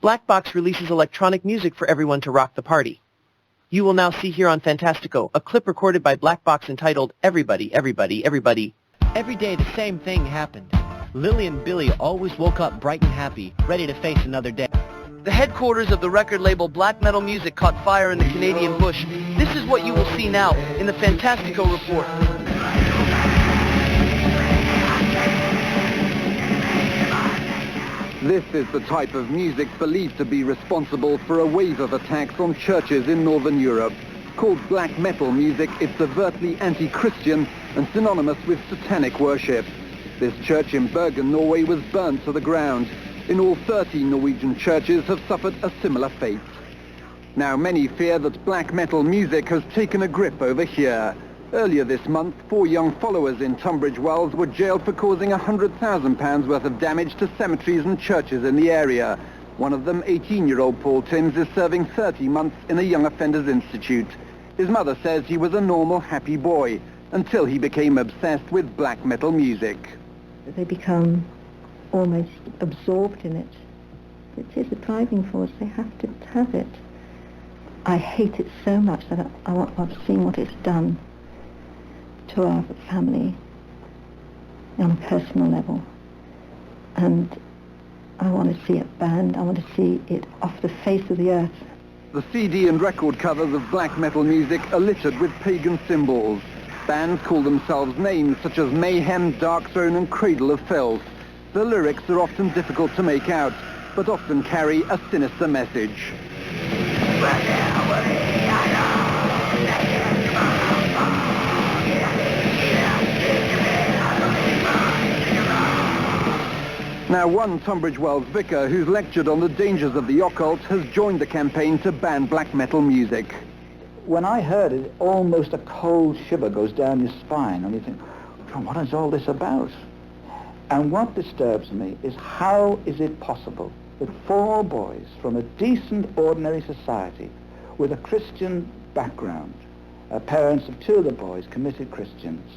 Black Box releases electronic music for everyone to rock the party. You will now see here on Fantástico a clip recorded by Black Box entitled Everybody, Everybody, Everybody. Every day the same thing happened. Lily and Billy always woke up bright and happy, ready to face another day. The headquarters of the record label Black Metal Music caught fire in the Canadian bush. This is what you will see now in the Fantástico report. This is the type of music believed to be responsible for a wave of attacks on churches in Northern Europe. Called black metal music, it's overtly anti-Christian and synonymous with satanic worship. This church in Bergen, Norway was burned to the ground. In all, 30 Norwegian churches have suffered a similar fate. Now many fear that black metal music has taken a grip over here. Earlier this month, 4 young followers in Tunbridge Wells were jailed for causing £100,000 worth of damage to cemeteries and churches in the area. One of them, 18-year-old Paul Timms, is serving 30 months in a Young Offenders Institute. His mother says he was a normal, happy boy until he became obsessed with black metal music. They become almost absorbed in it. It is a driving force. They have to have it. I hate it so much that I've seen what it's done to our family on a personal level, and I want to see it banned. I want to see it off the face of the earth. The CD and record covers of black metal music are littered with pagan symbols. Bands call themselves names such as Mayhem, Dark Throne and Cradle of Filth. The lyrics are often difficult to make out, but often carry a sinister message. Now one Tunbridge Wells vicar who's lectured on the dangers of the occult has joined the campaign to ban black metal music. When I heard it, almost a cold shiver goes down your spine, and you think, what is all this about? And what disturbs me is how is it possible that 4 boys from a decent, ordinary society with a Christian background, parents of 2 of the boys committed Christians,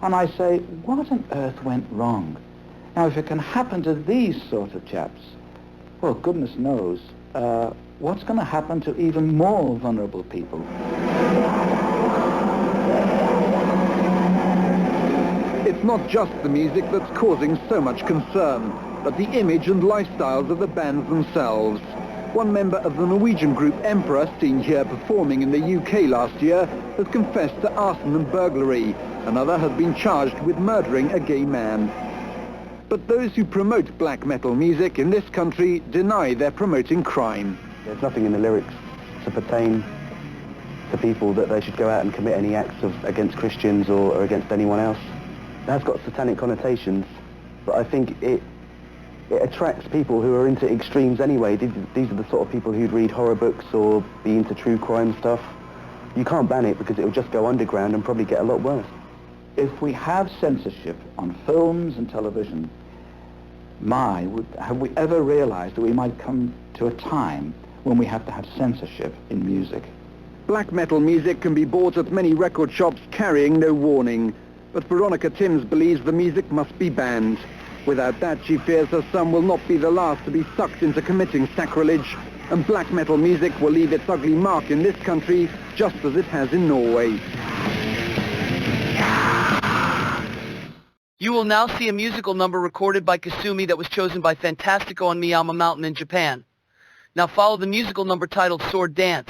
and I say, what on earth went wrong? Now, if it can happen to these sort of chaps, well, goodness knows, what's going to happen to even more vulnerable people? It's not just the music that's causing so much concern, but the image and lifestyles of the bands themselves. One member of the Norwegian group Emperor, seen here performing in the UK last year, has confessed to arson and burglary. Another has been charged with murdering a gay man. But those who promote black metal music in this country deny they're promoting crime. There's nothing in the lyrics to pertain to people that they should go out and commit any acts against Christians or against anyone else. That's got satanic connotations, but I think it attracts people who are into extremes anyway. These are the sort of people who'd read horror books or be into true crime stuff. You can't ban it because it'll just go underground and probably get a lot worse. If we have censorship on films and television, have we ever realized that we might come to a time when we have to have censorship in music? Black metal music can be bought at many record shops carrying no warning. But Veronica Timms believes the music must be banned. Without that, she fears her son will not be the last to be sucked into committing sacrilege, and black metal music will leave its ugly mark in this country just as it has in Norway. You will now see a musical number recorded by Kasumi that was chosen by Fantástico on Miyama Mountain in Japan. Now follow the musical number titled Sword Dance.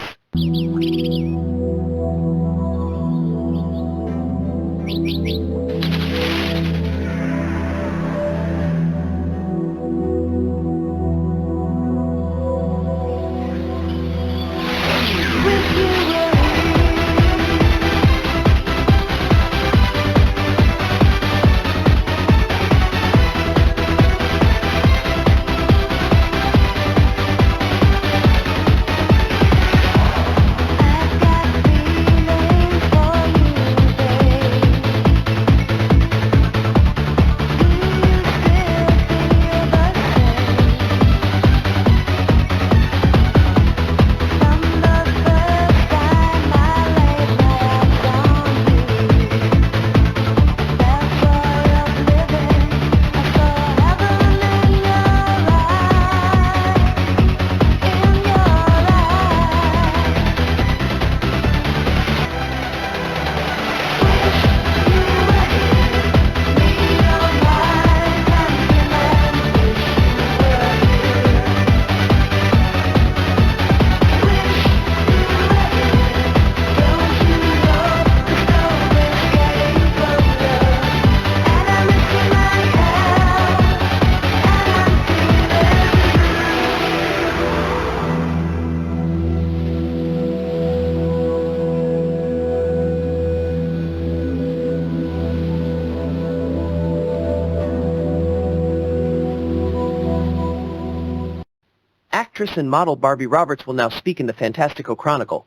actress and model Barbie Roberts will now speak in the Fantástico Chronicle.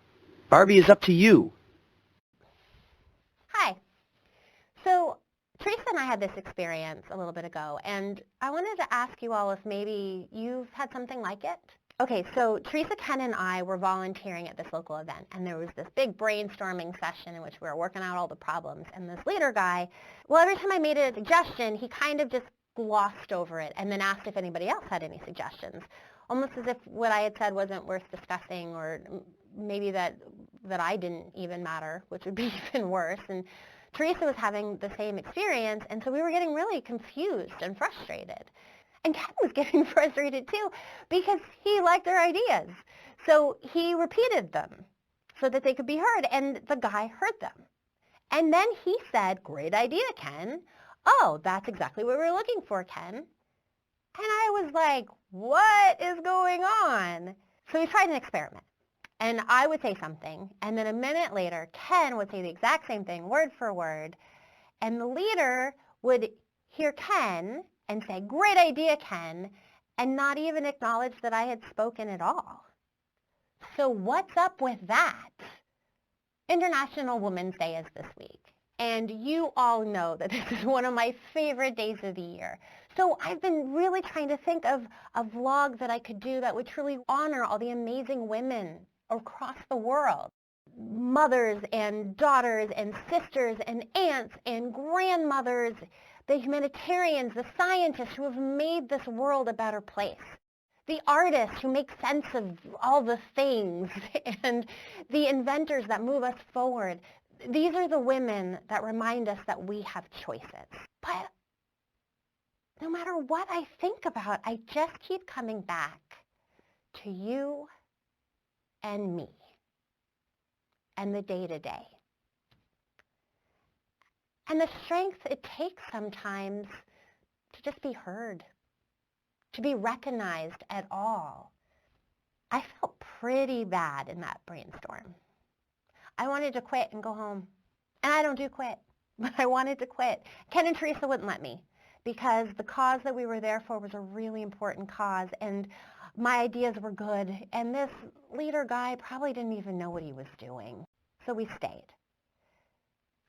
Barbie, is up to you. Hi. So, Teresa and I had this experience a little bit ago, and I wanted to ask you all if maybe you've had something like it. Okay, so Teresa, Ken, and I were volunteering at this local event, and there was this big brainstorming session in which we were working out all the problems, and this leader guy, well, every time I made a suggestion, he kind of just glossed over it and then asked if anybody else had any suggestions, almost as if what I had said wasn't worth discussing, or maybe that I didn't even matter, which would be even worse. And Teresa was having the same experience, and so we were getting really confused and frustrated. And Ken was getting frustrated too because he liked their ideas. So he repeated them so that they could be heard, and the guy heard them. And then he said, "Great idea, Ken. Oh, that's exactly what we were looking for, Ken." And I was like, what is going on? So we tried an experiment. And I would say something, and then a minute later, Ken would say the exact same thing, word for word. And the leader would hear Ken and say, "Great idea, Ken," and not even acknowledge that I had spoken at all. So what's up with that? International Women's Day is this week, and you all know that this is one of my favorite days of the year. So I've been really trying to think of a vlog that I could do that would truly honor all the amazing women across the world. Mothers and daughters and sisters and aunts and grandmothers, the humanitarians, the scientists who have made this world a better place, the artists who make sense of all the things, and the inventors that move us forward. These are the women that remind us that we have choices. But no matter what I think about, I just keep coming back to you and me and the day-to-day. And the strength it takes sometimes to just be heard, to be recognized at all. I felt pretty bad in that brainstorm. I wanted to quit and go home. And I don't do quit, but I wanted to quit. Ken and Teresa wouldn't let me because the cause that we were there for was a really important cause, and my ideas were good, and this leader guy probably didn't even know what he was doing. So we stayed.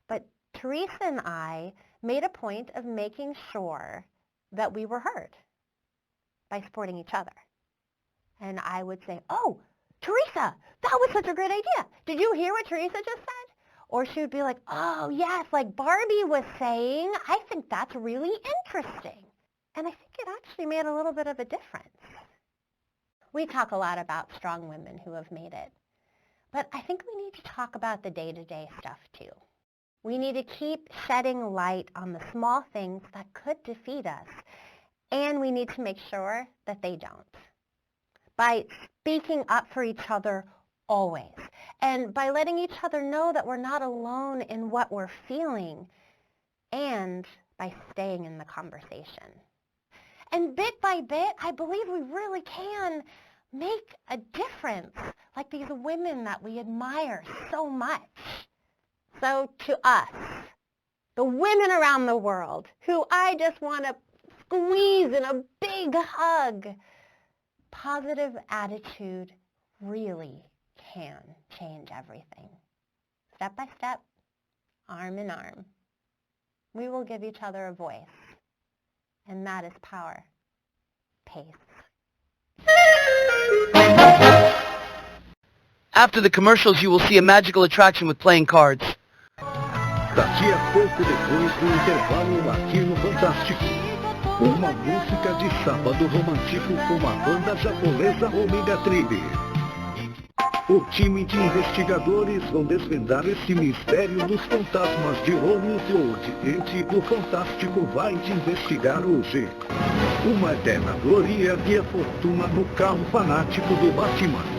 But Teresa and I made a point of making sure that we were heard by supporting each other. And I would say, "Oh, Teresa, that was such a great idea. Did you hear what Teresa just said?" Or she would be like, "Oh, yes, like Barbie was saying, I think that's really interesting." And I think it actually made a little bit of a difference. We talk a lot about strong women who have made it. But I think we need to talk about the day-to-day stuff too. We need to keep shedding light on the small things that could defeat us. And we need to make sure that they don't. By speaking up for each other always. And by letting each other know that we're not alone in what we're feeling. And by staying in the conversation. And bit by bit, I believe we really can make a difference, like these women that we admire so much. So to us, the women around the world, who I just want to squeeze in a big hug, positive attitude really can change everything. Step by step, arm in arm, we will give each other a voice. And that is power. Pace. After the commercials, you will see a magical attraction with playing cards. Daqui a pouco, depois do intervalo aqui no Fantástico, uma música de sábado romântico com a banda japonesa Omega Tribe. O time de investigadores vão desvendar esse mistério dos fantasmas de Hollywood. Gente do Fantástico vai te investigar hoje. Uma eterna gloria e a fortuna no carro fanático do Batman.